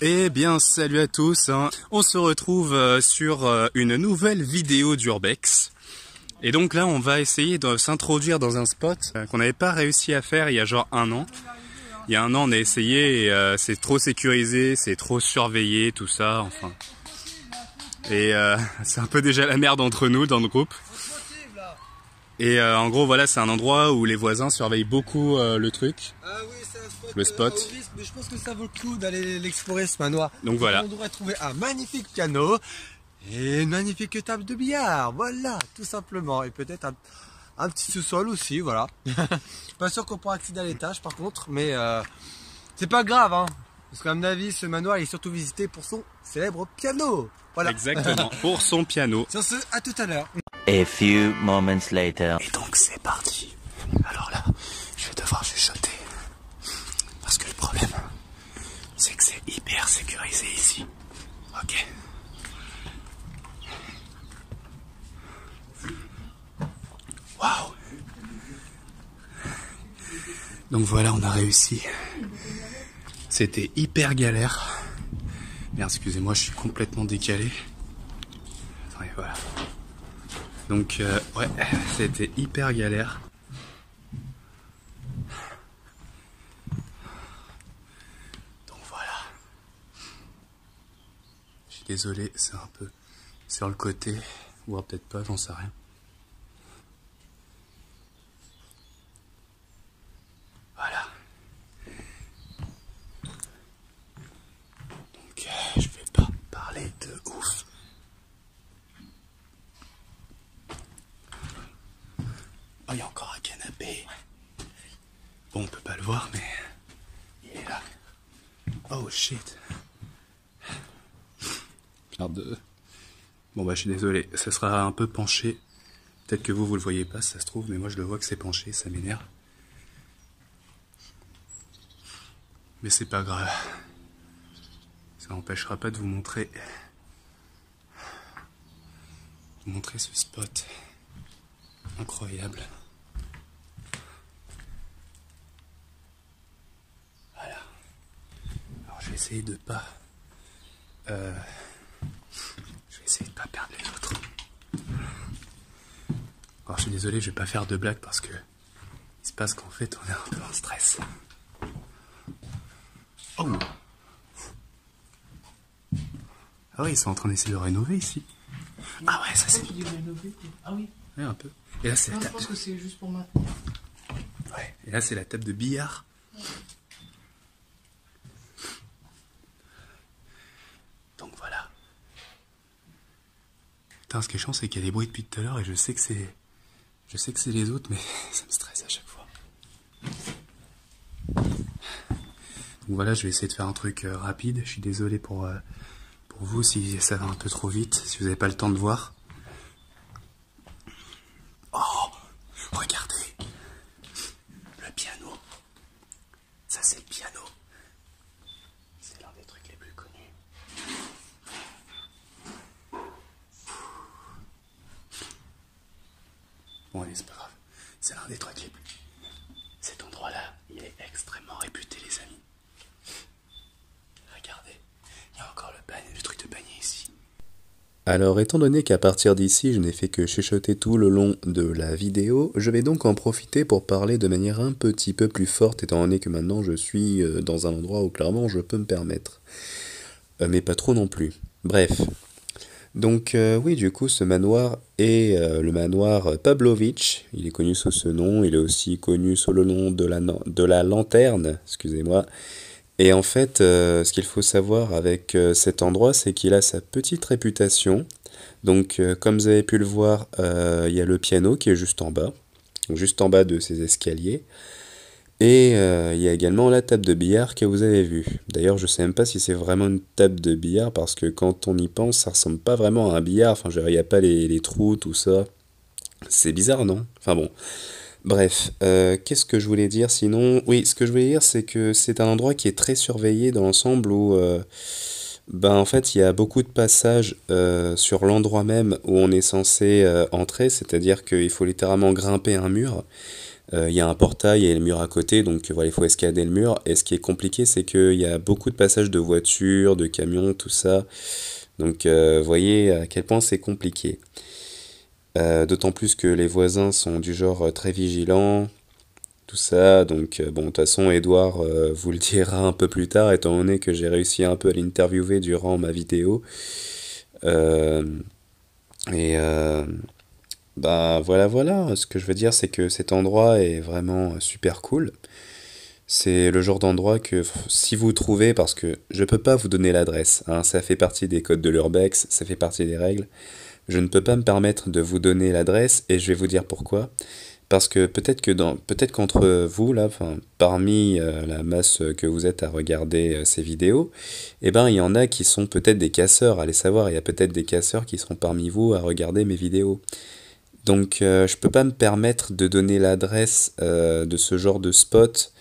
Eh bien, salut à tous, hein. On se retrouve sur une nouvelle vidéo d'Urbex. Et donc là, on va essayer de s'introduire dans un spot qu'on n'avait pas réussi à faire il y a genre un an. Il y a un an, on a essayé et c'est trop sécurisé, c'est trop surveillé, tout ça, enfin. Et c'est un peu déjà la merde entre nous dans le groupe. Et en gros, voilà, c'est un endroit où les voisins surveillent beaucoup le truc. Ah oui, c'est un spot, le spot. Mais je pense que ça vaut le coup d'aller l'explorer ce manoir. Donc voilà. On devrait trouver un magnifique piano et une magnifique table de billard. Voilà, tout simplement. Et peut-être un petit sous-sol aussi, voilà. Pas sûr qu'on pourra accéder à l'étage par contre, mais c'est pas grave, hein. Parce qu'à mon avis, ce manoir il est surtout visité pour son célèbre piano. Voilà. Exactement, pour son piano. Sur ce, à tout à l'heure. A few moments later. Et donc c'est parti. Alors là, je vais devoir chuchoter. Parce que le problème, c'est que c'est hyper sécurisé ici. Ok. Waouh. Donc voilà, on a réussi. C'était hyper galère. Merde, excusez-moi, je suis complètement décalé. Attendez, voilà. Donc ouais, c'était hyper galère. Donc voilà. Je suis désolé, c'est un peu sur le côté, ou peut-être pas, j'en sais rien. Voilà. Donc je vais pas parler de ouf. Oh, il y a encore un canapé. Bon, on peut pas le voir, mais il est là. Oh shit. Merde. Bon bah je suis désolé, ça sera un peu penché. Peut-être que vous le voyez pas, ça se trouve, mais moi je le vois que c'est penché, ça m'énerve. Mais c'est pas grave. Ça n'empêchera pas de vous montrer ce spot incroyable. Voilà. Alors je vais essayer de pas perdre les autres. Alors je suis désolé, je vais pas faire de blagues parce que il se passe qu'en fait on est un peu en stress. Oh. Ah oui, ils sont en train d'essayer de rénover ici. Ah ouais, ça c'est... Ah oui. Ouais, un peu. Et là c'est la Je table. pense que c'est juste pour maintenant. Ouais. Et là c'est la table de billard. Donc voilà. Putain, ce qui est chiant, c'est qu'il y a des bruits depuis tout à l'heure et je sais que c'est les autres, mais ça me stresse à chaque fois. Donc voilà, je vais essayer de faire un truc rapide. Je suis désolé pour vous si ça va un peu trop vite, si vous n'avez pas le temps de voir. Oh, regardez. Le piano. Ça, c'est le piano. C'est l'un des trucs les plus connus. Bon, allez, c'est pas grave. C'est l'un des trucs les plus... Cet endroit-là, il est extrêmement réputé, les amis. Regardez, il y a encore le truc de panier ici. Alors, étant donné qu'à partir d'ici, je n'ai fait que chuchoter tout le long de la vidéo, je vais donc en profiter pour parler de manière un petit peu plus forte, étant donné que maintenant je suis dans un endroit où clairement je peux me permettre. Mais pas trop non plus. Bref. Donc oui, du coup, ce manoir est le manoir Pavlovitch. Il est connu sous ce nom. Il est aussi connu sous le nom de la lanterne, excusez-moi. Et en fait, ce qu'il faut savoir avec cet endroit, c'est qu'il a sa petite réputation. Donc, comme vous avez pu le voir, il y a le piano qui est juste en bas de ces escaliers. Et il y a également la table de billard que vous avez vue. D'ailleurs, je sais même pas si c'est vraiment une table de billard, parce que quand on y pense, ça ressemble pas vraiment à un billard. Enfin, je veux dire, il n'y a pas les trous, tout ça. C'est bizarre, non? Enfin bon. Bref, qu'est-ce que je voulais dire sinon? Oui, ce que je voulais dire, c'est que c'est un endroit qui est très surveillé dans l'ensemble où, en fait, il y a beaucoup de passages sur l'endroit même où on est censé entrer, c'est-à-dire qu'il faut littéralement grimper un mur. Il y a un portail et le mur à côté, donc voilà, il faut escalader le mur. Et ce qui est compliqué, c'est qu'il y a beaucoup de passages de voitures, de camions, tout ça. Donc voyez à quel point c'est compliqué. D'autant plus que les voisins sont du genre très vigilants, tout ça. Donc bon, de toute façon, Edouard vous le dira un peu plus tard, étant donné que j'ai réussi un peu à l'interviewer durant ma vidéo. Euh, et bah voilà, ce que je veux dire, c'est que cet endroit est vraiment super cool. C'est le genre d'endroit que si vous trouvez, parce que je peux pas vous donner l'adresse, hein, ça fait partie des codes de l'Urbex, ça fait partie des règles. Je ne peux pas me permettre de vous donner l'adresse et je vais vous dire pourquoi. Parce que peut-être qu'entre vous là, enfin, parmi la masse que vous êtes à regarder ces vidéos, eh ben il y en a qui sont peut-être des casseurs. Allez savoir, il y a peut-être des casseurs qui seront parmi vous à regarder mes vidéos. Donc je peux pas me permettre de donner l'adresse de ce genre de spot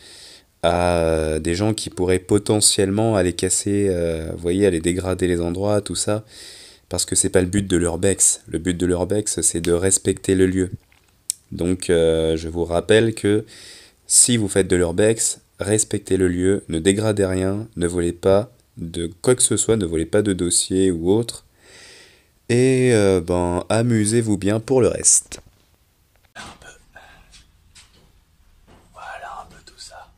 à des gens qui pourraient potentiellement aller casser, vous voyez, aller dégrader les endroits, tout ça, parce que c'est pas le but de l'Urbex. Le but de l'Urbex, c'est de respecter le lieu. Donc je vous rappelle que si vous faites de l'Urbex, respectez le lieu, ne dégradez rien, ne volez pas de quoi que ce soit, ne volez pas de dossier ou autre, et ben amusez-vous bien pour le reste. Voilà un peu tout ça.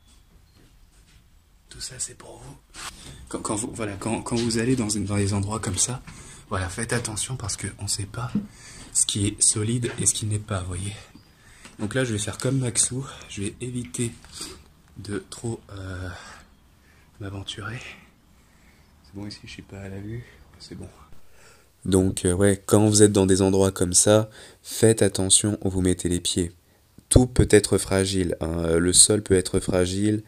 Tout ça c'est pour vous. Quand vous allez dans des endroits comme ça, voilà, faites attention parce qu'on ne sait pas ce qui est solide et ce qui n'est pas, vous voyez. Donc là, je vais faire comme Maxou, je vais éviter de trop m'aventurer. C'est bon ici, je suis pas à la vue, c'est bon. Donc ouais, quand vous êtes dans des endroits comme ça, faites attention où vous mettez les pieds. Tout peut être fragile, hein, le sol peut être fragile,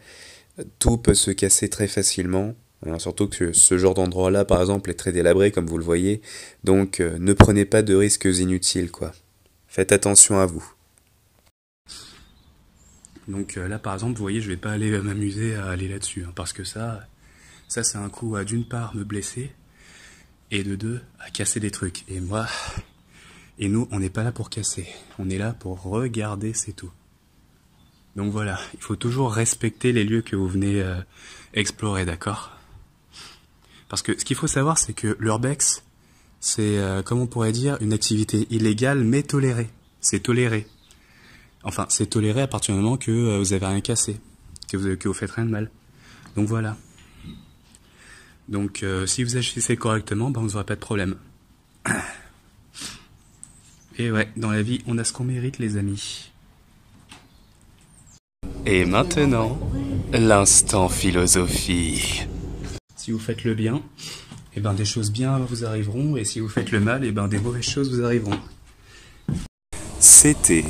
tout peut se casser très facilement. Alors, surtout que ce genre d'endroit-là, par exemple, est très délabré, comme vous le voyez. Donc, ne prenez pas de risques inutiles, quoi. Faites attention à vous. Donc là, par exemple, vous voyez, je vais pas aller m'amuser à aller là-dessus, hein, parce que ça c'est un coup à d'une part me blesser, et de deux, à casser des trucs. Et nous, on n'est pas là pour casser. On est là pour regarder, c'est tout. Donc voilà, il faut toujours respecter les lieux que vous venez explorer, d'accord ? Parce que ce qu'il faut savoir, c'est que l'Urbex, c'est, comme on pourrait dire, une activité illégale mais tolérée. C'est toléré. Enfin, c'est toléré à partir du moment que vous avez rien cassé, que vous faites rien de mal. Donc voilà. Donc si vous agissez correctement, ben, vous n'aurez pas de problème. Et ouais, dans la vie, on a ce qu'on mérite, les amis. Et maintenant, l'instant philosophie. Si vous faites le bien, eh ben des choses bien vous arriveront, et si vous faites le mal, eh ben des mauvaises choses vous arriveront. C'était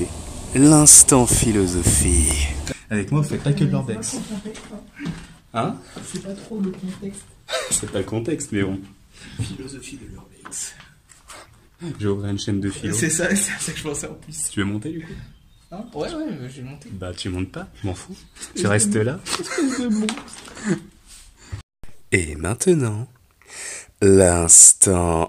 l'instant philosophie. Avec moi, vous faites pas que de l'Urbex. Hein? C'est pas trop le contexte. C'est pas le contexte, mais bon. Philosophie de l'Urbex. J'ai ouvert une chaîne de philo. C'est ça que je pensais en plus. Tu veux monter du coup? Hein? Ouais, j'ai monté. Bah tu montes pas, je m'en fous. Tu restes là. Et maintenant, l'instant...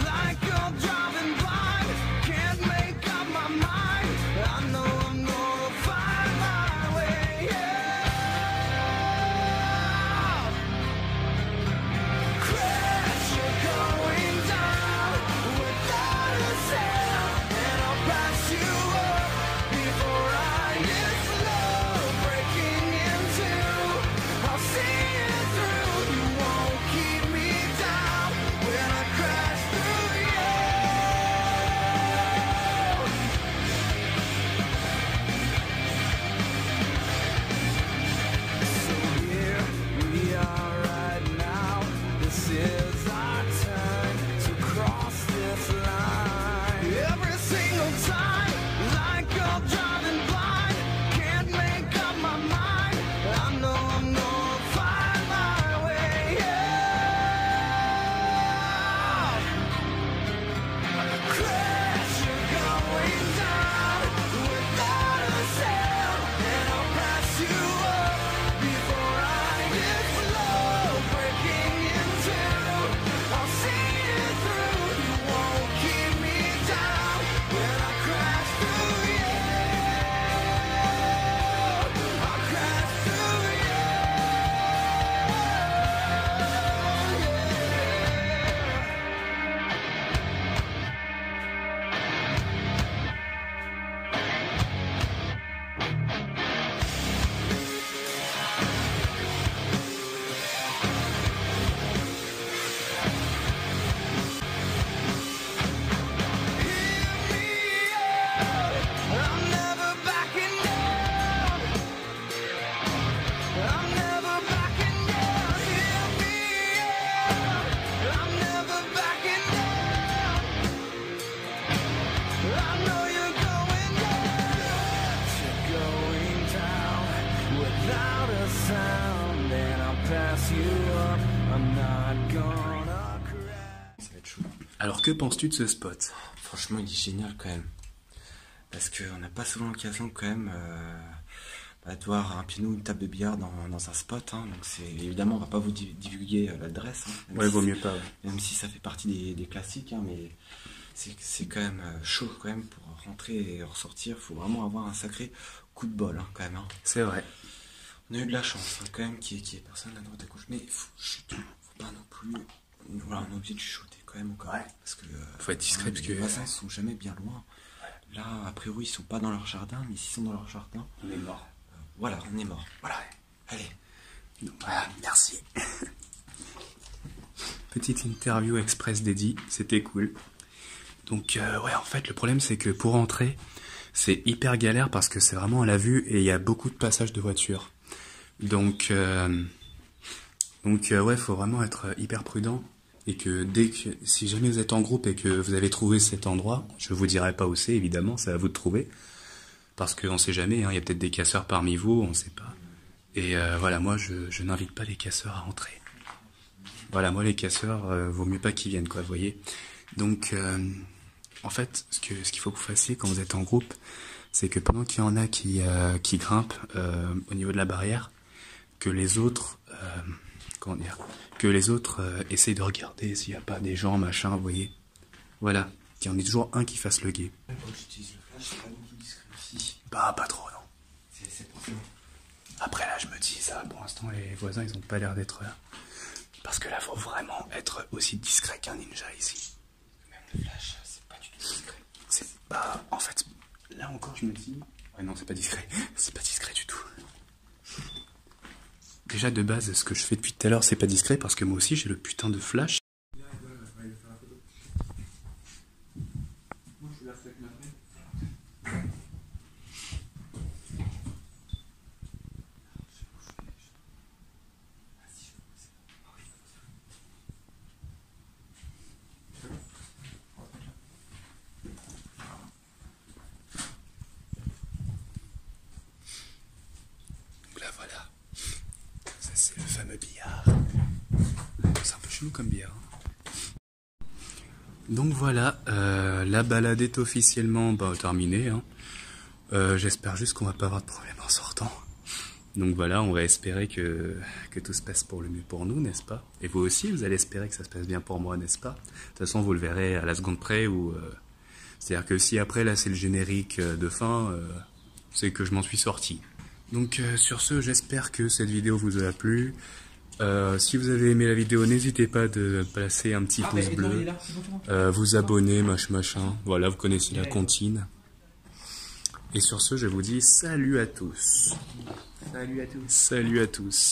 Like Ça va être chaud. Alors que penses-tu de ce spot? Franchement, il est génial quand même. Parce qu'on n'a pas souvent l'occasion quand même de voir un piano ou une table de billard dans un spot. Hein. Donc c'est évidemment, on va pas vous divulguer l'adresse. Hein, Ouais, vaut mieux pas. Ouais. même si ça fait partie des classiques, hein, mais c'est quand même chaud quand même pour rentrer et ressortir. Faut vraiment avoir un sacré coup de bol hein, quand même. Hein. C'est vrai. On a eu de la chance hein, quand même qu'il y ait personne à droite à gauche. Mais faut pas non plus. Voilà, on est obligé de chuchoter quand même encore. Ouais. Parce que Faut être discret parce que les voisins sont jamais bien loin. Là, a priori, ils sont pas dans leur jardin, mais s'ils sont dans leur jardin, on est mort. voilà, on est mort. Voilà. Allez. Donc, voilà, merci. Petite interview express d'Eddie, c'était cool. Donc ouais, en fait, le problème c'est que pour entrer, c'est hyper galère parce que c'est vraiment à la vue et il y a beaucoup de passages de voitures. Donc ouais, faut vraiment être hyper prudent et que si jamais vous êtes en groupe et que vous avez trouvé cet endroit, je vous dirai pas où c'est évidemment, c'est à vous de trouver parce qu'on sait jamais, hein, il y a peut-être des casseurs parmi vous, on sait pas. Et voilà, moi je n'invite pas les casseurs à entrer. Voilà, moi les casseurs, vaut mieux pas qu'ils viennent quoi, vous voyez. Donc en fait, ce qu'il faut que vous fassiez quand vous êtes en groupe, c'est que pendant qu'il y en a qui grimpent au niveau de la barrière, que les autres, essayent de regarder s'il n'y a pas des gens, machin, vous voyez. Voilà, qu'il y en ait toujours un qui fasse le guet. Quand j'utilise le flash, c'est pas du tout discret aussi. Bah, pas trop, non. C'est pour ça. Après, là, je me dis, ça, pour l'instant, les voisins, ils ont pas l'air d'être là. Parce que là, faut vraiment être aussi discret qu'un ninja ici. Même le flash, c'est pas du tout discret. Bah, en fait, là encore, je me dis... Ouais, non, c'est pas discret. C'est pas discret du tout. Déjà, de base, ce que je fais depuis tout à l'heure, c'est pas discret parce que moi aussi, j'ai le putain de flash. Donc là, voilà. Ça, c'est le fameux billard. C'est un peu chelou comme billard. Donc voilà, la balade est officiellement terminée. Hein. J'espère juste qu'on va pas avoir de problème en sortant. Donc voilà, on va espérer que tout se passe pour le mieux pour nous, n'est-ce pas? Et vous aussi, vous allez espérer que ça se passe bien pour moi, n'est-ce pas? De toute façon, vous le verrez à la seconde près. C'est-à-dire que si après, là, c'est le générique de fin, c'est que je m'en suis sorti. Donc sur ce, j'espère que cette vidéo vous a plu. Si vous avez aimé la vidéo, n'hésitez pas de placer un petit pouce bleu, vous abonner, machin. Voilà, vous connaissez la comptine. Et sur ce, je vous dis salut à tous. Salut à tous. Salut à tous.